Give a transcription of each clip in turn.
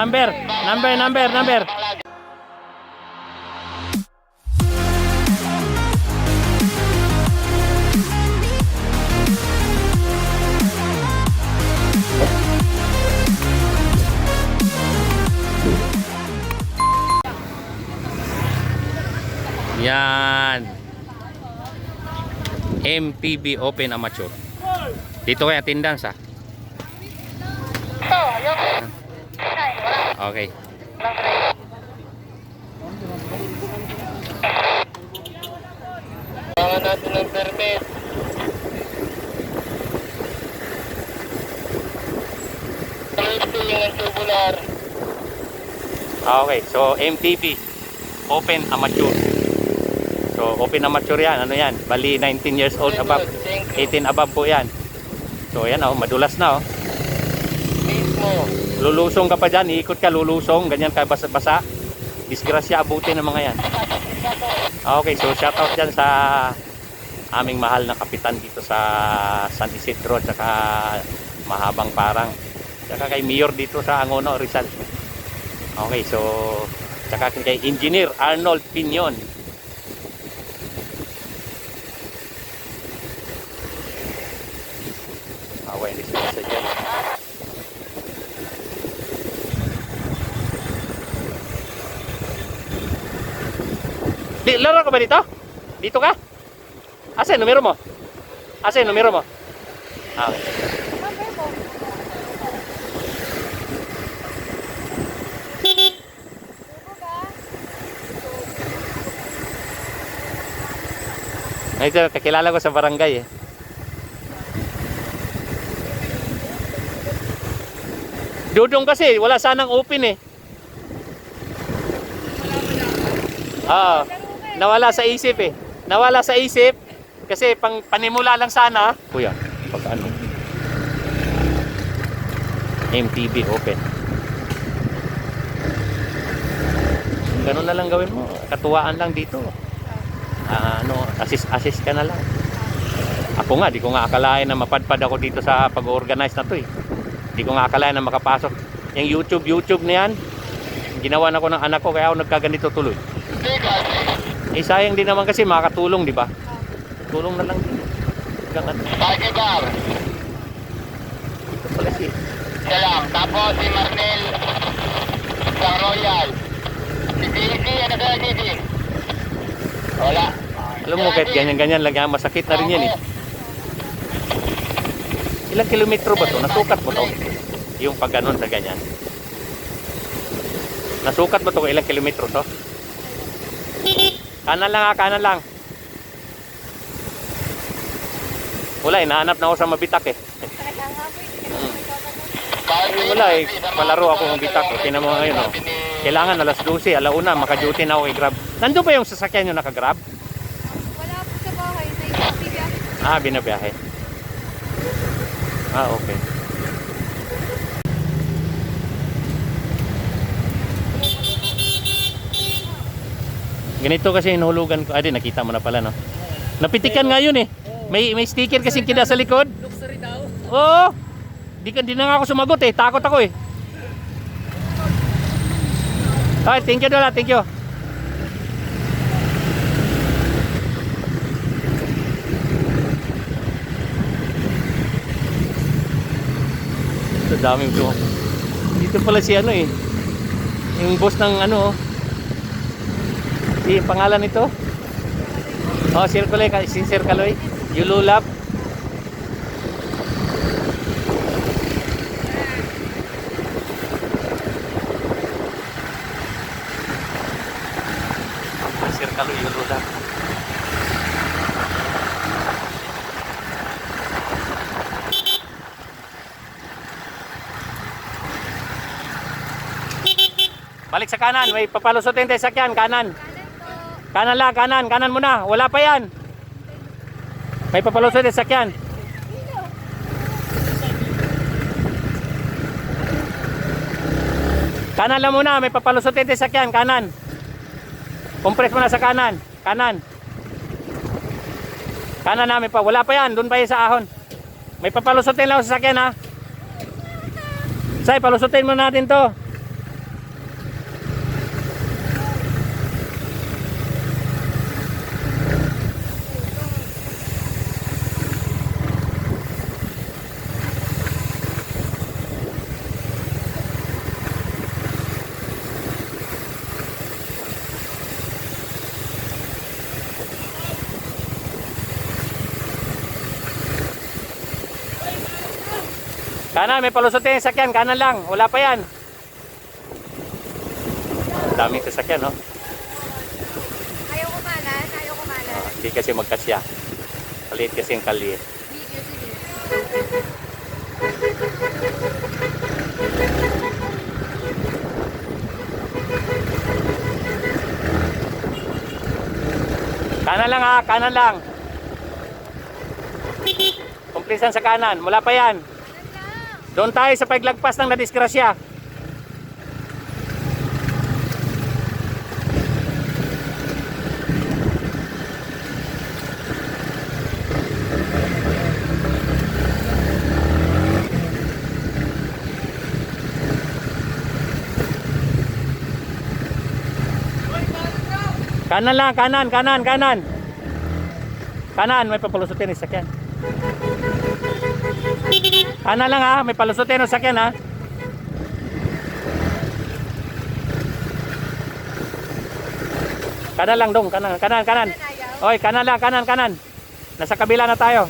Number. Yan. MTB Open Amateur. Dito kaya attendance ha. Okay. Kailangan natin ng permit. Safety yung tubular. Okay, so MTB Open Amateur. So Open Amateur yan, ano yan? Bali 19 years old above, 18 above po yan. So yan oh, madulas na oh. Mismo. Lulusong ka pa dyan, iikot ka, lulusong, ganyan ka basa-basa. Disgrasya abutin ng mga yan. Okay, so shout out dyan sa aming mahal na kapitan dito sa San Isidro at saka Mahabang Parang. Saka kay Mayor dito sa Angono, Rizal. Okay, so saka kay Engineer Arnold Piñon. Away hindi sila sa dyan. Di, laro ka ba dito? Dito ka? Asa yung numero mo? Asa yung numero mo? Ah, okay. Ito, kakilala ko sa barangay eh. Dudong kasi, wala sanang open eh. Oo. Nawala sa isip eh. Nawala sa isip kasi panimula lang sana. Kuya, pag ano? MTB Open. Ganun na lang gawin mo. Katuwaan lang dito. Assist ka na lang. Ako nga, di ko nga akalain na mapadpad ako dito sa pag-organize na to eh. Di ko nga akalain na makapasok. Yung YouTube na yan, ginawa na ko ng anak ko kaya ako nagkaganito tuloy. Eh sayang din naman kasi makakatulong, di ba? Tulong na lang din. Pagibar. Ito pala si Siya lang. Tapos si Marnel sa Royal. Si Gigi, ano sa Gigi? Wala. alam mo kahit ganyan-ganyan lang yan, masakit na rin yan eh. Ilang kilometro ba to? Nasukat mo to? Yung pag ganon sa ganyan. Nasukat mo to kung ilang kilometro to? Kanan lang ha, kanan lang. Wala, hinahanap na ako sa mabitak eh. Wala eh, palaro ako ng bitak eh. Tinan mo ngayon oh. Kailangan alas 12, alauna, maka-duty na ako i-grab. Nandun ba yung sasakyan yung naka-grab? Wala po sa bahay, binabiyahe. Ah, binabiyahe. Ah, okay. Ganito kasi hinulugan ko. Di nakita mo na pala, no? Napitikan nga yun eh. May sticker kasing kida sa likod. Luxury daw. Oo. Di na nga ako sumagot eh. Takot ako eh. Okay, thank you Dola, thank you. Ito daming to. Dito pala si ano eh. Yung boss ng ano oh. Si pangalan nito? Oh, Sir Kaloy, si Sir Kaloy. Yululap. Sir Kaloy, Yululap. Balik sa kanan, may papalusutin tayo sakyan, kanan. Kanan lang, kanan muna. Wala pa yan. May papalusot yung sakyan. Kanan lang muna, may papalusot yung sakyan, kanan. Compress mo na sa kanan. Kanan namin pa. Wala pa yan, doon pa yan sa ahon. May papalusutin lang sa sakyan ha. Say, palusutin mo natin to. Kanan, may palusutin yung sakyan. Kanan lang. Wala pa yan. Daming sasakyan, no? Ayaw kumalan, ayaw kumalan. Hindi kasi magkasya. Maliit kasi yung kalye. Video, sige. Kanan lang ha, kanan lang. Kumplisan sa kanan. Wala pa yan. Doon tayo sa paglagpas ng nadisgrasya. Kanan lang, kanan. Kanan, may papalusutin yung sakyan. Kanan lang ha, may palusutin yung sakyan ha. Kanan lang dong, kanan. Oy, kanan lang, kanan. Nasa kabila na tayo.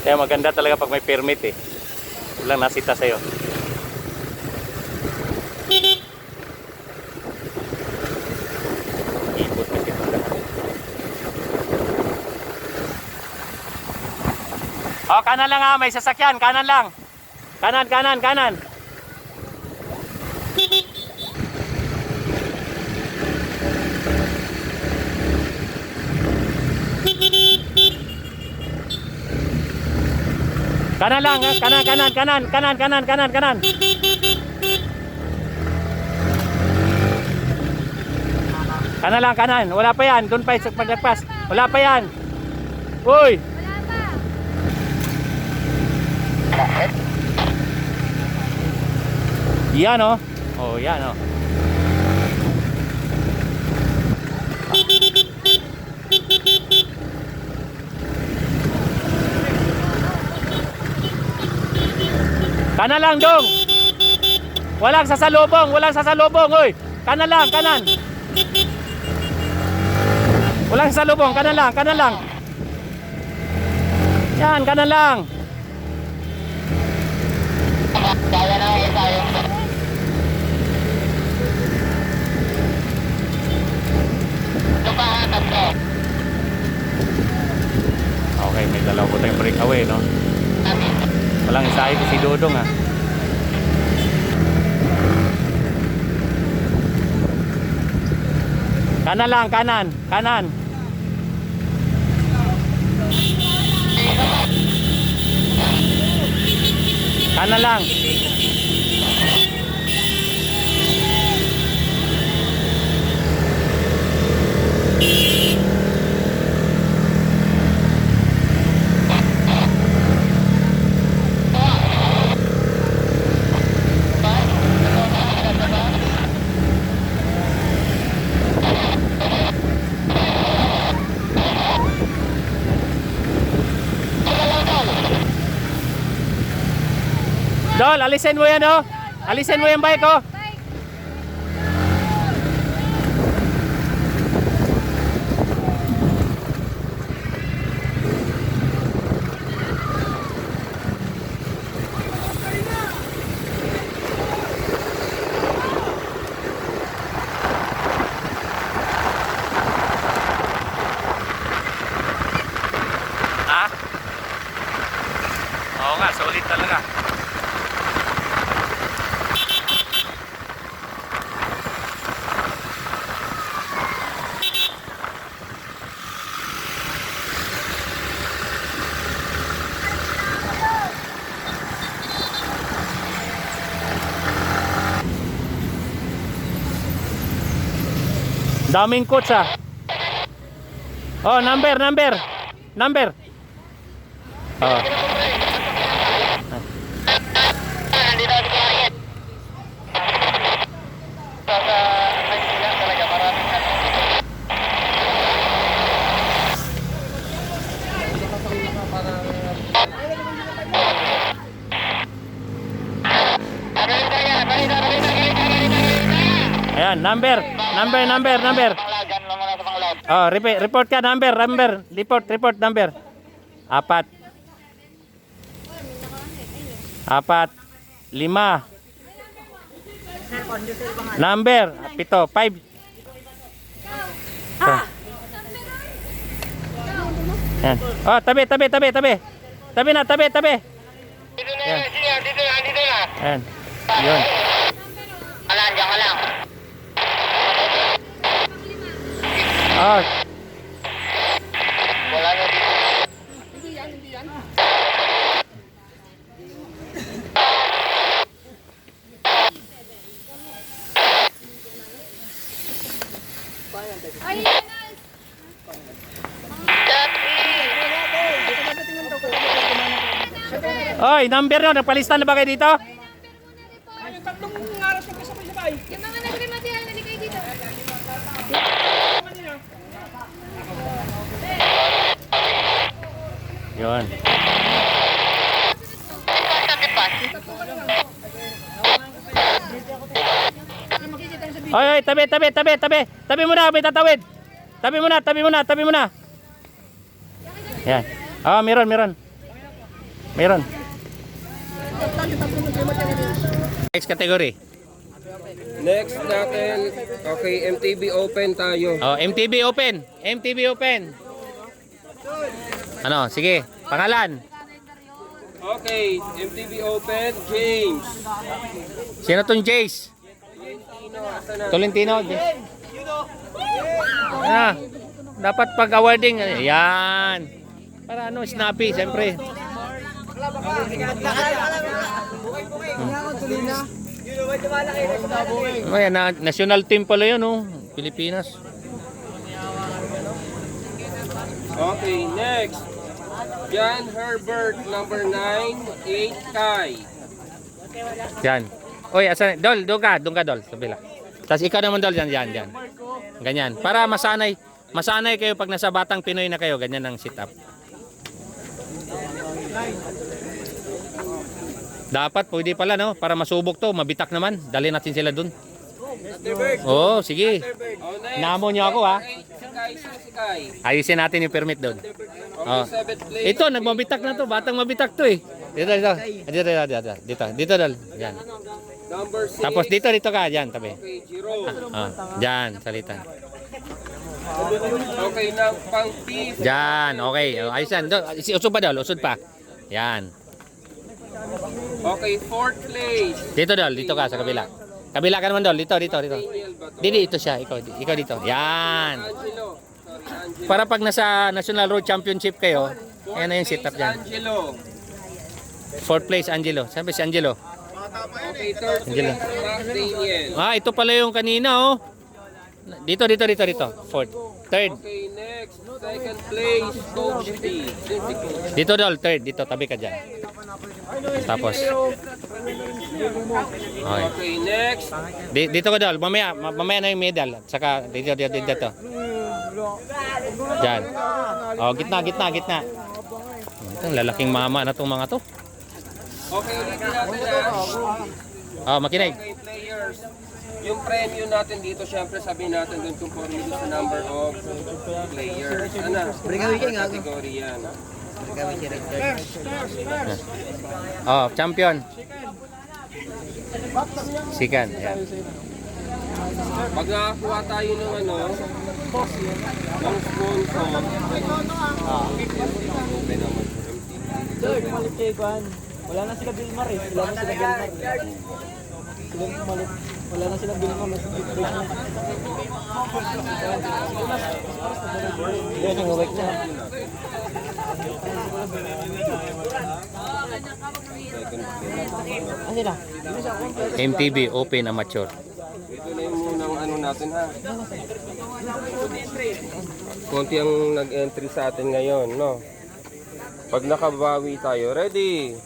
Kaya maganda talaga pag may permit eh. Walang nasita sa'yo. Ikot kasi ito lahat. Oh, kanan lang ha. May sasakyan. Kanan lang. Kanan. Kanan lang, ha? Kanan. Kanan lang, kanan. Wala pa yan. Doon pa sa paglagpas. Wala pa yan. Uy! Wala pa. Yan oh. Oh, yan oh. Kanan lang dong. Walang sasalubong, oy. Kanan lang. Walang sasalubong, kanan lang. Yan, kanan lang. Kaya na kayo tayo. Lupahan tatlo. Okay, may dalaw po tayong breakaway, no? Walang isahe ko si Dodong, ha? Kanan lang, kanan. Kanan lang. Dol, alisin mo yan, oh. Alisin mo yung bike, oh. Bye. Ha? Oo nga, solid talaga. Daming coach, ah. Oh, number. Oh. Nandito ako sa akin. Sa Maynila talaga maraming ano. Yan, number. Panglagan mo muna sa panglag. Oh, report ka, number. Report, number. 4. 5. Number, 7, 5. Yan. Oh, tabi. Tabi na. Dito na Yan. yan, dito na. Yan. Yun. Diyan ka lang. Oh, Wala na dito. Ay, oy, number yun. Nagpalista na ba kayo dito? yung mga nagrimatihan, hindi kayo dito. Yun. Oy, tabi. Tabi muna, may tatawid. Tabi muna. Yan. Oh, meron. Next category. Next natin, okay, MTB Open tayo. Oh, MTB Open. Ano, sige. Pangalan. Okay, MTB Open, James. Sino tong Jace? Tolentino. Ah, dapat pag-awarding. Yan. Para ano, snappy, siyempre. Ayan, national team pala yun, oh. Pilipinas. Okay, next. John Herbert, number 9, 8 Kai. Yan. Oy, asan? Dol, doon ka, Dol. Sabila. Tapos ikaw naman, Dol, yan. Ganyan. Para masanay kayo pag nasa Batang Pinoy na kayo, ganyan ang sit-up. Dapat, pwede pala, no? Para masubok to, mabitak naman. Dali natin sila dun. Oo, sige. Oh, next. Namo niyo ako, ha? Si Kai. Ayusin natin yung permit doon. Okay, Oh. 7th place. Ito, nagmabitak na to. Batang mabitak to, eh. Dito, Dol. Yan. Number 6. Tapos dito ka. Yan, tabi. Okay, Jerome. Diyan, salita. Okay, now, pang fifth. Diyan, okay. Ayos yan. Usod pa, Dol. Usod pa. Yan. Okay, 4th place. Dito, Dol. Dito ka sa kabila. Kabila ka naman, Dol. Dito. Daniel ba to? Dito, ito siya. Ikaw dito. Yan. Angelo. Sorry, Angelo. Para pag nasa National Road Championship kayo, ayan na yung setup dyan. Angelo. 4th place, Angelo. Sabi si Angelo. Okay, 3rd Angelo. place, Max Daniel. Ah, ito pala yung kanina, oh. Dito. 4th. 3rd. Okay, next. 2nd place, Coach D. Dito, Dol. 3rd. Dito, tabi ka dyan. Tapos. Okay. Okay, next. Dito ka, Dol. Mamaya na yung medal. At saka, dito. Dyan. Oh, gitna. Ang lalaking mama na itong mga to. Okay, ulitin natin na. Oh, makinig. Okay, players. Yung premium natin dito, syempre sabihin natin doon conforme sa number of players. Ano? Category yan. Oh, champion. Sikan. Yan. Pag nakakuha tayo ng ng sponsor, okay naman. Wala na sila Bilmar eh. Wala na sila Bilmar. Yan ang wake na. Ano sila? MTB Open Amateur. Ito na yung munang natin ha. Konti ang nag-entry sa atin ngayon, no? Pag nakabawi tayo, ready?